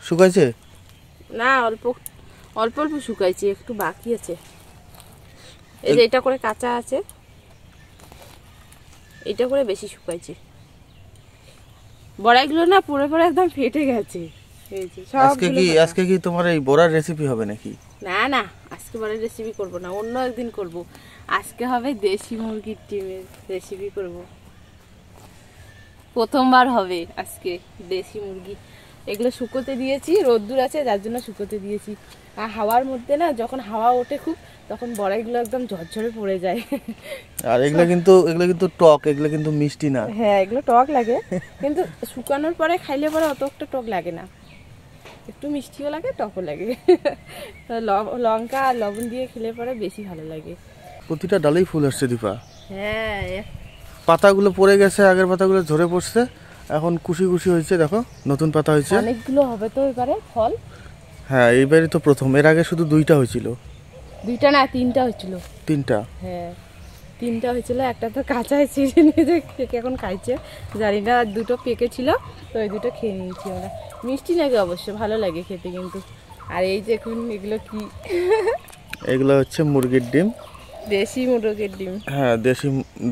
শুকাইছে না, অল্প অল্প অল্প শুকাইছে, একটু বাকি আছে। এই যে এটা করে কাঁচা আছে, এটা করে বেশি শুকাইছে। বড়াইগুলো না পুরো পুরো একদম ফেটে গেছে। এই যে আজকে কি তোমার এই বড়ার রেসিপি হবে নাকি? না না, আজকে বড়ার রেসিপি করব না, অন্য একদিন করব। আজকে হবে দেশি মুরগির ডিমের রেসিপি করব। প্রথমবার হবে আজকে দেশি মুরগি। এগুলো শুকোতে দিয়েছি, রোদ্দুর আছে যার জন্য শুকোতে দিয়েছি। আর হাওয়ার মধ্যে না, যখন হাওয়া ওঠে খুব, তখন বড়াইগুলো একদম ঝরঝরে পড়ে যায়। আর এগুলো কিন্তু টক, এগুলো কিন্তু মিষ্টি না। হ্যাঁ, এগুলো টক লাগে, কিন্তু শুকানোর পরে খাইলে পরে অত একটা টক লাগে না, একটু মিষ্টিও লাগে টকও লাগে। লঙ্কা আর লবণ দিয়ে খেলে পরে বেশি ভালো লাগে। প্রতিটা ডালেই ফুল আসছে দীপা। হ্যাঁ, পাতাগুলো পড়ে গেছে, আগের পাতাগুলো ঝরে পড়ছে, এখন কুশি কুশি হয়েছে, দেখো নতুন পাতা হয়েছে। অনেকগুলো হবে তো এবারে ফল। হ্যাঁ, এইবারই তো প্রথম, এর আগে শুধু 2টা হয়েছিল। 2টা না 3টা হয়েছিল। 3টা? হ্যাঁ 3টা হয়েছিল, একটা তো কাঁচায় ছিঁড়ে নিয়ে পেকে এখন খাইছে, জানি না। 2টো পেকে ছিল তো ওই 2টো খেয়ে নিয়েছি আমরা। মিষ্টি লাগে অবশ্য, ভালো লাগে খেতে কিন্তু। আর এই যে এখন এগুলো কি, এগুলো হচ্ছে মুরগির ডিম, দেশি মুরগির ডিম। হ্যাঁ,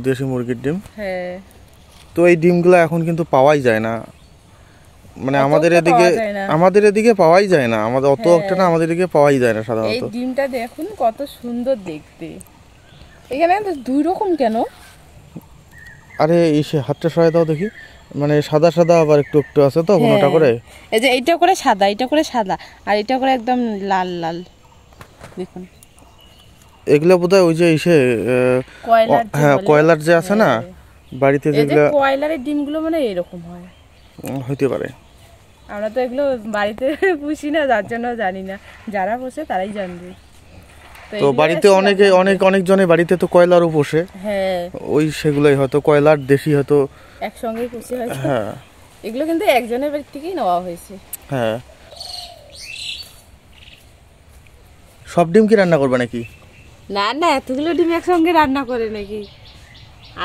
দেশি মুরগির ডিম। হ্যাঁ, তো এই ডিমগুলো এখন কিন্তু পাওয়াই যায় না, মানে আমাদের এদিকে পাওয়াই যায় না, আমাদের অত একটা না, আমাদের এদিকে পাওয়াই যায় না সাধারণত। এই ডিমটা দেখুন কত সুন্দর দেখতে। এখানে তো 2 রকম কেন? আরে এসে হাতটা সরাই দাও দেখি, মানে সাদা সাদা আবার একটু একটু আছে তো কোনোটা করে। এই যে এইটা করে সাদা, এটা করে সাদা, আর এটা করে একদম লাল লাল, দেখুন। এগুলো বোধহয় ওই যে হ্যাঁ কয়লার যে আছে না বাড়িতে, যেগুলো কয়লারের ডিমগুলো মানে এরকম হয়, হইতে পারে। আমরা তো এগুলো বাড়িতে পুষি না, যার জন্য জানি না, যারা পোষে তারাই জানবে। তো বাড়িতে অনেক জনে বাড়িতে তো কয়লারও পোষে। হ্যাঁ, ওই সেগুলোই হয়তো কয়লার দেশি হয়তো একসঙ্গেই পুষে হয়তো। হ্যাঁ, এগুলো কিন্তু একজনের বাড়ি থেকেই নেওয়া হয়েছে। হ্যাঁ। সব ডিম কি রান্না করবে নাকি? না না, এতগুলো ডিম একসঙ্গে রান্না করে নাকি?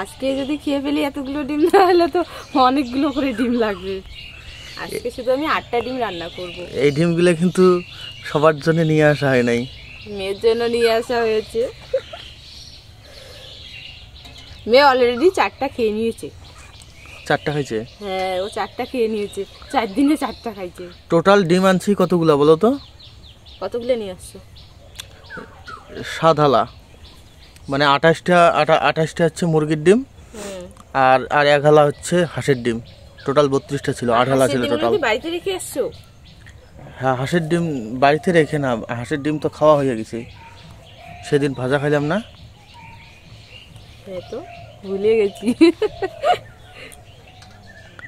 আজকে যদি খেয়ে ফেলি এতগুলো ডিম, না হলে তো অনেকগুলো করে ডিম লাগবে। আজকে শুধু আমি 8টা ডিম রান্না করব। এই ডিমগুলো কিন্তু সবার জন্য নিয়ে আসা হয় নাই, মেয়ের জন্য নিয়ে আসা হয়েছে। মেয়ে অলরেডি 4টা খেয়ে নিয়েছে। 4টা খাইছে? হ্যাঁ, ও 4টা খেয়ে নিয়েছে, 4 দিনে 4টা খাইছে। টোটাল ডিম আনছি কতগুলো বলো তো? কতগুলো নিয়ে আসছো? সাধালা, মানে 28টা হচ্ছে মুরগির ডিম, আর 1 হালা হচ্ছে হাঁসের ডিম। টোটাল 32টা ছিল, 8 হালা ছিল টোটাল। বাড়িতে রেখে আসছো? হ্যাঁ, হাঁসের ডিম বাড়িতে রেখে না, হাঁসের ডিম তো খাওয়া হয়ে গেছে, সেদিন ভাজা খাইলাম না। হ্যাঁ, তো ভুলে গেছি।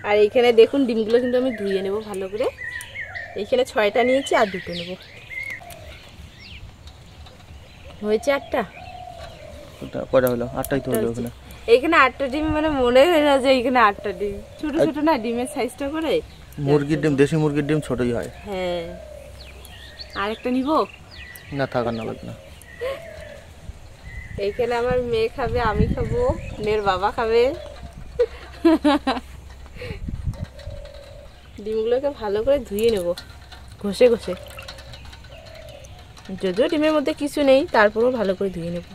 আর এইখানে দেখুন ডিমগুলো কিন্তু আমি ধুয়ে নেব ভালো করে। এইখানে 6টা নিয়েছি, আর 2টো নেব। হয়েছে 8টা? কয়টা হলো? 8টাই তো হলো। ওখানে এইখানে 8টা ডিম, মানে মনে হয় না যে এইখানে 8টা ডিম। ছোট ছোট না ডিমের সাইজটা করে। মুরগির ডিম, দেশি মুরগির ডিম ছোটই হয়। হ্যাঁ, আরেকটা নিব না, থাকার না লাগবে না। এইখানে আমার মেয়ে খাবে, আমি খাবো, মেয়ের বাবা খাবে। ডিমগুলোকে ভালো করে ধুয়ে নেব ঘষে ঘষে, যদিও ডিমের মধ্যে কিছু নেই, তারপরেও ভালো করে ধুয়ে নেব।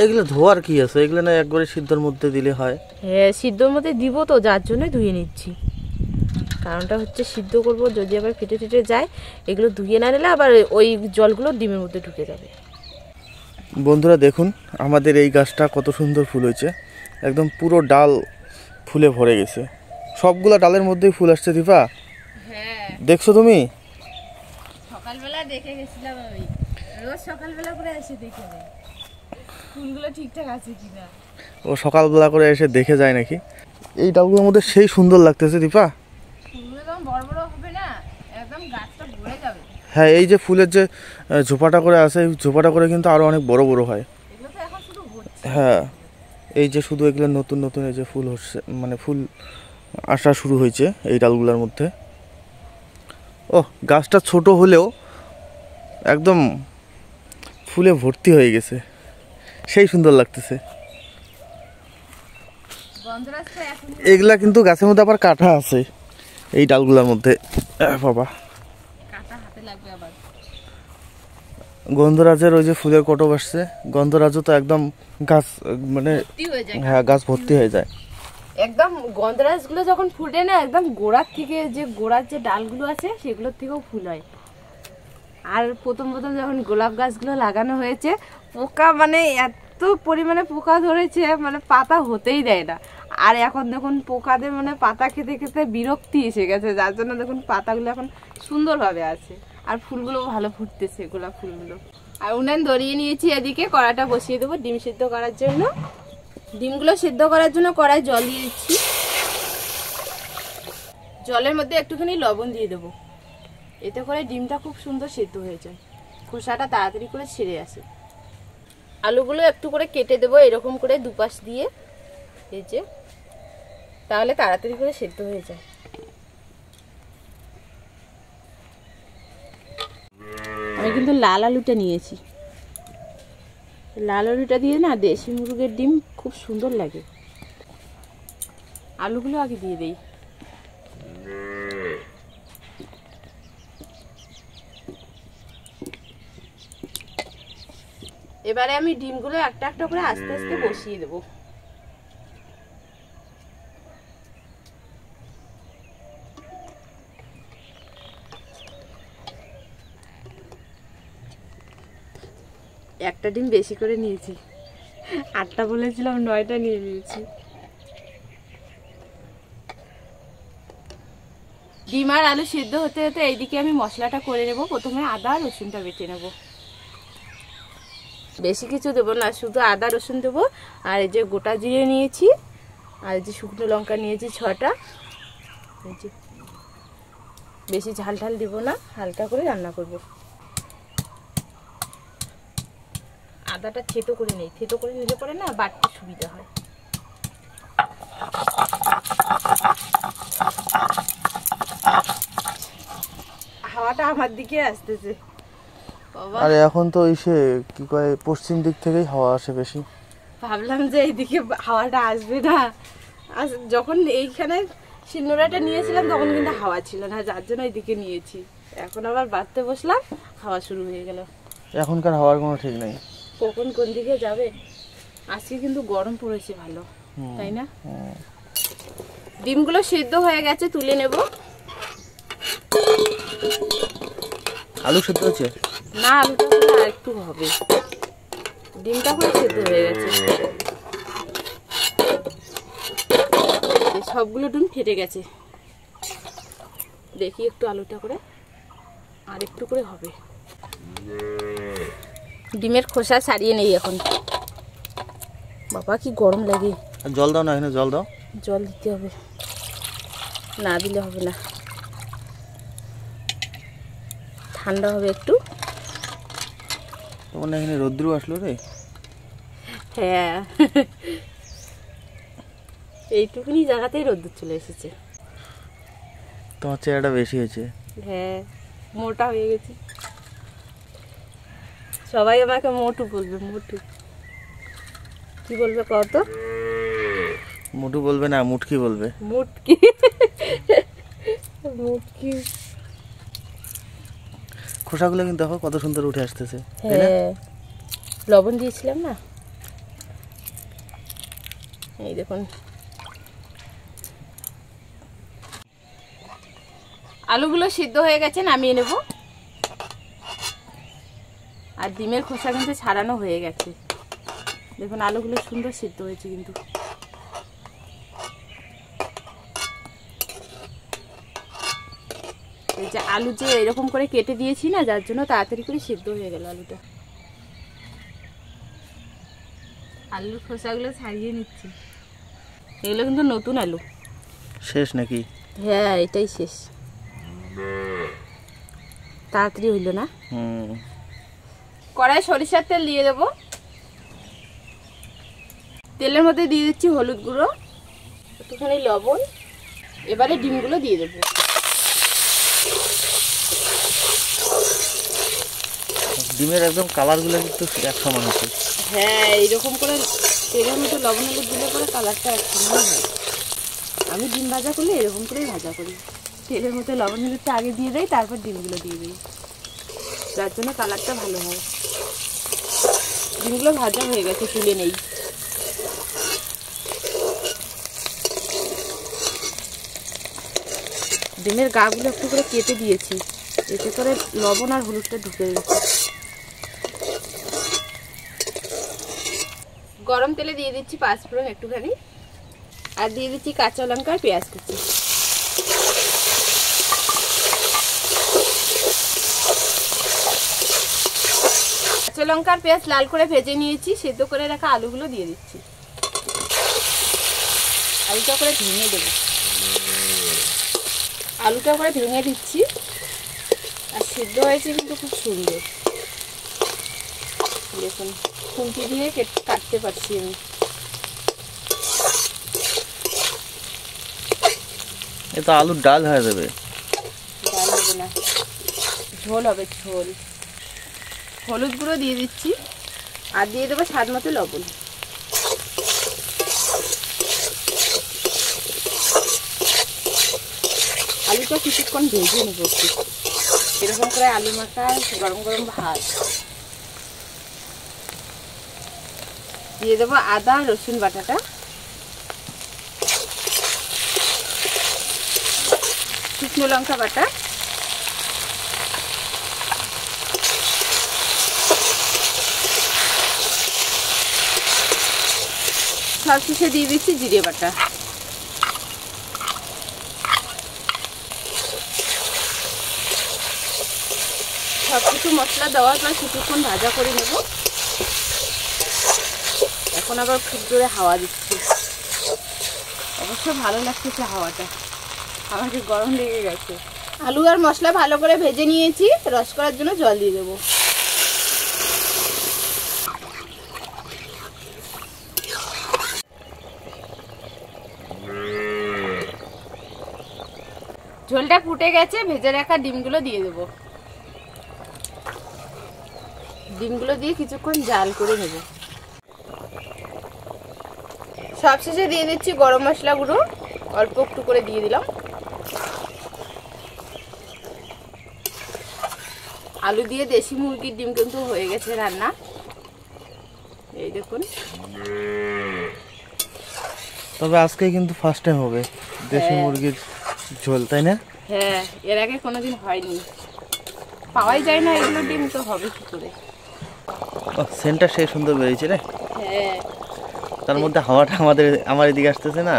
এগুলো ধোয়ার কি আছে? এগুলো না একবারে সিদ্ধর মধ্যে দিলে হয়। হ্যাঁ, সিদ্ধর মধ্যে দিব তো, যার জন্য ধুয়ে নিচ্ছি। কারণটা হচ্ছে সিদ্ধ করব, যদি আবার ফেটে ফেটে যায়, এগুলো ধুয়ে না নিলে আবার ওই জলগুলো ডিমের মধ্যে ঢুকে যাবে। বন্ধুরা দেখুন, আমাদের এই গাছটা কত সুন্দর ফুল হয়েছে, একদম পুরো ডাল ফুলে ভরে গেছে। সবগুলা ডালের মধ্যেই ফুল আসছে দীপা। হ্যাঁ, দেখছো তুমি? সকালবেলা দেখে গেছিলাম আমি, রোজ সকালবেলা করে এসে দেখে যাই ফুলগুলো ঠিকঠাক আছে কিনা। ও সকালবেলা করে এসে দেখে যায় নাকি? এই ডালগুলোর মধ্যে সেই সুন্দর লাগতেছে দীপা। ফুলগুলো যখন বড় বড় হবে না, একদম গাছটা ভরে যাবে। হ্যাঁ, এই যে ফুলের যে ঝোপাটা করে আছে, এই ঝোপাটা করে কিন্তু আরো অনেক বড় বড় হয়। এগুলো তো এখন শুধু হচ্ছে। হ্যাঁ, এই যে শুধু এগুলো নতুন নতুন এই যে ফুল হচ্ছে, মানে ফুল আসা শুরু হয়েছে এই ডালগুলোর মধ্যে। ও, গাছটা ছোট হলেও একদম ফুলে ভর্তি হয়ে গেছে, সেই সুন্দর লাগতেছে। এগুলা কিন্তু গাছের মধ্যে আবার কাটা আছে এই ডালগুলোর মধ্যে। বাবা, হাতে লাগবে আবার। গন্ধরাজের ওই যে ফুলের কটক আসছে, গন্ধরাজও তো একদম গাছ মানে ভর্তি হয়ে যায়। হ্যাঁ গাছ ভর্তি হয়ে যায়। একদম গন্ধরাজগুলো যখন ফুটে না, একদম গোড়ার থেকে যে গোড়ার যে ডালগুলো আছে সেগুলোর থেকেও ফুল হয়। আর প্রথম প্রথম যখন গোলাপ গাছগুলো লাগানো হয়েছে, পোকা মানে এত পরিমাণে পোকা ধরেছে, মানে পাতা হতেই দেয় না। আর এখন দেখুন পোকাদের মানে পাতা খেতে খেতে বিরক্তি এসে গেছে, যার জন্য দেখুন পাতাগুলো এখন সুন্দরভাবে আছে। আর ফুলগুলো ভালো ফুটতেছে, গোলাপ ফুলগুলো। আর উনান ধরিয়ে নিয়েছি, এদিকে কড়াটা বসিয়ে দেবো ডিম সিদ্ধ করার জন্য। ডিমগুলো সিদ্ধ করার জন্য কড়াই জল দিয়ে দিচ্ছি। জলের মধ্যে একটুখানি লবণ দিয়ে দেবো, এতে করে ডিমটা খুব সুন্দর সিদ্ধ হয়ে যায়, খোসাটা তাড়াতাড়ি করে ছিঁড়ে আসে। আলুগুলো একটু করে কেটে দেবো এরকম করে দুপাশ দিয়ে, এই যে, তাহলে তাড়াতাড়ি করে সিদ্ধ হয়ে যায়। আমি কিন্তু লাল আলুটা নিয়েছি, লাল আলুটা দিয়ে না দেশি মুরগের ডিম খুব সুন্দর লাগে। আলুগুলো আগে দিয়ে দেই। এবারে আমি ডিমগুলো একটা একটা করে আস্তে আস্তে বসিয়ে দেবো। একটা ডিম বেশি করে নিয়েছি, 8টা বলেছিলাম 9টা নিয়ে নিয়েছি। ডিম আর আলু সিদ্ধ হতে হতে এইদিকে আমি মশলাটা করে নেব। প্রথমে আদা রসুনটা বেটে নেব, বেশি কিছু দেবো না, শুধু আদা রসুন দেবো। আর এই যে গোটা জিরে নিয়েছি, আর এই যে শুকনো লঙ্কা নিয়েছি 6টা। এই যে বেশি ঝাল ঝাল দেবো না, হালকা করে রান্না করব। আদাটা থেতো করে নেই, থেতো করে নিলে পরে না বাটতে সুবিধা হয়। হাওয়াটা আমার দিকে আসতেছে। আরে এখন তো এসে কি কয় পশ্চিম দিক থেকেই হাওয়া আসে বেশি। ভাবলাম যে এইদিকে হাওয়াটা আসবে না, যখন এইখানে শিলনোড়াটা নিয়েছিলাম তখন কিন্তু হাওয়া ছিল না, যার জন্য এইদিকে নিয়েছি। এখন আবার বাড়তে বসলাম, হাওয়া শুরু হয়ে গেল। এখনকার হাওয়ার কোনো ঠিক নেই, কখন কোন দিকে যাবে। আজকে কিন্তু গরম পড়েছে ভালো, তাই না? ডিমগুলো সিদ্ধ হয়ে গেছে, তুলে নেব। আলু সিদ্ধ হচ্ছে না, আলুটা করে আর একটু হবে, ডিমটা করে সিদ্ধ হয়ে গেছে। সবগুলো ডিম ফেটে গেছে, দেখি একটু আলুটা করে আর একটু করে হবে। ডিমের খোসা ছাড়িয়ে নেই এখন। বাবা কি গরম লাগে। জল দাও না, এখানে জল দাও। জল দিতে হবে, না দিলে হবে না, ঠান্ডা হবে একটু। তোমার না এখানে রৌদ্র আসলো রে। হ্যাঁ, এইটুকুনি জায়গাতেই রোদ্দুর চলে এসেছে। তোমার চেহারাটা বেশি হয়েছে। হ্যাঁ, মোটা হয়ে গেছি, সবাই আমাকে মোটু বলবে। মোটু কি বলবে কত? মোটু বলবে না, মুটকি বলবে। মুটকি, মুটকি। খোসাগুলো কিন্তু দেখো কত সুন্দর উঠে আসতেছে। হ্যাঁ, লবণ দিয়েছিলাম না, এই দেখুন। আলুগুলো সিদ্ধ হয়ে গেছে, নামিয়ে নেব। আর ডিমের খোসা কিন্তু ছাড়ানো হয়ে গেছে, দেখুন আলুগুলো সুন্দর সিদ্ধ হয়েছে কিন্তু। এই যে আলু যে এরকম করে কেটে দিয়েছি না, যার জন্য তাড়াতাড়ি করে সিদ্ধ হয়ে গেল আলুটা। আলুর খোসাগুলো ছাড়িয়ে নিচ্ছি, এগুলো কিন্তু নতুন আলু। শেষ নাকি? হ্যাঁ, এটাই শেষ, তাড়াতাড়ি হইল না। কড়াই সরিষার তেল দিয়ে দেবো, তেলের মধ্যে দিয়ে দিচ্ছি হলুদ গুঁড়ো, একটুখানি লবণ। এবারে ডিমগুলো দিয়ে দেবো। ডিমের একদম কালারগুলো কিন্তু এক সমান হচ্ছে। হ্যাঁ, এইরকম করে তেলের মধ্যে লবণ হলুদ দিলে পরে কালারটা এক সমান হয়। আমি ডিম ভাজা করলে এরকম করেই ভাজা করি, তেলের মধ্যে লবণ হলুদটা আগে দিয়ে দেই, তারপর ডিমগুলো দিয়ে দিই। যার জন্য কালারটা ভালো হয়। ডিমগুলো ভাজা হয়ে গেছে, তুলে নেই। ডিমের গাগুলো একটু করে কেটে দিয়েছি, এতে করে লবণ আর হলুদটা ঢুকে গেছে। গরম তেলে দিয়ে দিচ্ছি পাঁচফোড়ন একটুখানি, আর দিয়ে দিচ্ছি কাঁচা লঙ্কা আর পেঁয়াজ কুচি। কাঁচা লঙ্কা আর পেঁয়াজ লাল করে ভেজে নিয়েছি, সেদ্ধ করে রাখা আলুগুলো দিয়ে দিচ্ছি। আলুটা করে ভেঙে দেবো, আলুটা করে ভেঙে দিচ্ছি। আর সেদ্ধ হয়েছে কিন্তু খুব সুন্দর, দেখুন খুন্তি দিয়ে কাটতে পারছি আমি। এটা আলুর ডাল হয়ে যাবে। ডাল হবে না, ঝোল হবে, ঝোল। হলুদ গুঁড়ো দিয়ে দিচ্ছি, আর দিয়ে দেবো স্বাদ মতো লবণ। আলুটা কিছুক্ষণ ভেজে নেব, এরকম করে আলু মাখা গরম গরম ভাত। দিয়ে দেবো আদা রসুন বাটাটা, শুকনো লঙ্কা বাটা, সব শেষে দিয়ে দিচ্ছি জিরে বাটা। সব কিছু মশলা দেওয়ার পর কিছুক্ষণ ভাজা করে নেব। এখন আবার খুব জোরে হাওয়া দিচ্ছে, অবশ্য ভালো লাগতেছে হাওয়াটা, আমাকে গরম লেগে গেছে। আলু আর মশলা ভালো করে ভেজে নিয়েছি, রস করার জন্য জল দিয়ে দেবো। ঝোলটা ফুটে গেছে, ভেজে রাখা ডিমগুলো দিয়ে দেবো। ডিমগুলো দিয়ে কিছুক্ষণ জাল করে নেব। সবশেষে দিয়ে দিচ্ছি গরম মশলা গুঁড়ো, অল্প একটু করে দিয়ে দিলাম। আলু দিয়ে দেশি মুরগির ডিম কিন্তু হয়ে গেছে রান্না, এই দেখুন। তবে আজকে কিন্তু ফার্স্ট টাইম হবে দেশি মুরগির ঝোল, তাই না? হ্যাঁ, এর আগে কোনোদিন হয়নি, পাওয়াই যায় না এগুলো, ডিম তো হবে কি করে। সেন্টটা সেই সুন্দর বেরিয়েছে রে। হ্যাঁ, তার মধ্যে হাওয়াটা আমার এদিকে আসতেছে না,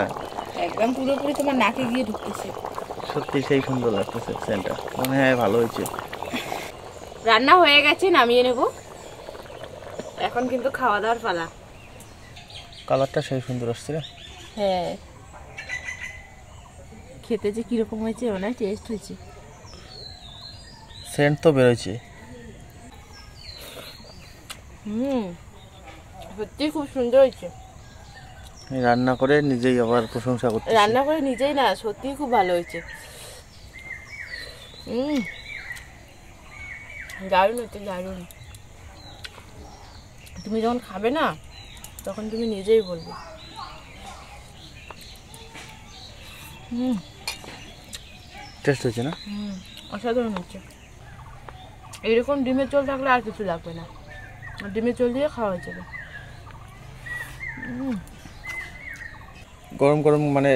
একদম পুরোপুরি তোমার নাকে গিয়ে ঢুকতেছে। সত্যি সেই সুন্দর লাগতেছে সেন্টটা, মনে হয় ভালো হয়েছে। রান্না হয়ে গেছে, নামিয়ে নেব। এখন কিন্তু খাওয়া দাওয়ার পালা। কালারটা সেই সুন্দর আসছে রে। হ্যাঁ, খেতে যে কিরকম হয়েছে, অনেক টেস্ট হয়েছে। সেন্ট তো বেরোচ্ছে। সত্যি খুব সুন্দর হয়েছে। রান্না করে নিজেই আবার প্রশংসা করতে। রান্না করে নিজেই না, সত্যি খুব ভালো হয়েছে। দারুণ হচ্ছে, দারুণ। তুমি যখন খাবে না, তখন তুমি নিজেই বলবে। টেস্ট হয়েছে না? অসাধারণ হচ্ছে। এইরকম ডিমের ঝোল থাকলে আর কিছু লাগবে না, ডিমের ঝোল দিয়ে খাওয়া যাবে। গরম গরম মানে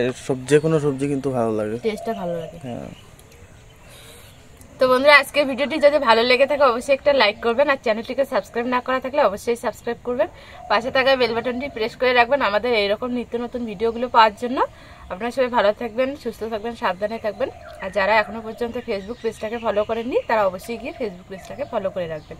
যে কোনো সবজি কিন্তু ভালো লাগে, টেস্টটা ভালো লাগে। হ্যাঁ। তো বন্ধুরা, আজকে ভিডিওটি যদি ভালো লেগে থাকে অবশ্যই একটা লাইক করবেন, আর চ্যানেলটিকে সাবস্ক্রাইব না করা থাকলে অবশ্যই সাবস্ক্রাইব করবেন। পাশে থাকা বেল বাটনটি প্রেস করে রাখবেন আমাদের এইরকম নিত্য নতুন ভিডিওগুলো পাওয়ার জন্য। আপনারা সবাই ভালো থাকবেন, সুস্থ থাকবেন, সাবধানে থাকবেন। আর যারা এখনো পর্যন্ত ফেসবুক পেজটাকে ফলো করেননি, তারা অবশ্যই গিয়ে ফেসবুক পেজটাকে ফলো করে রাখবেন।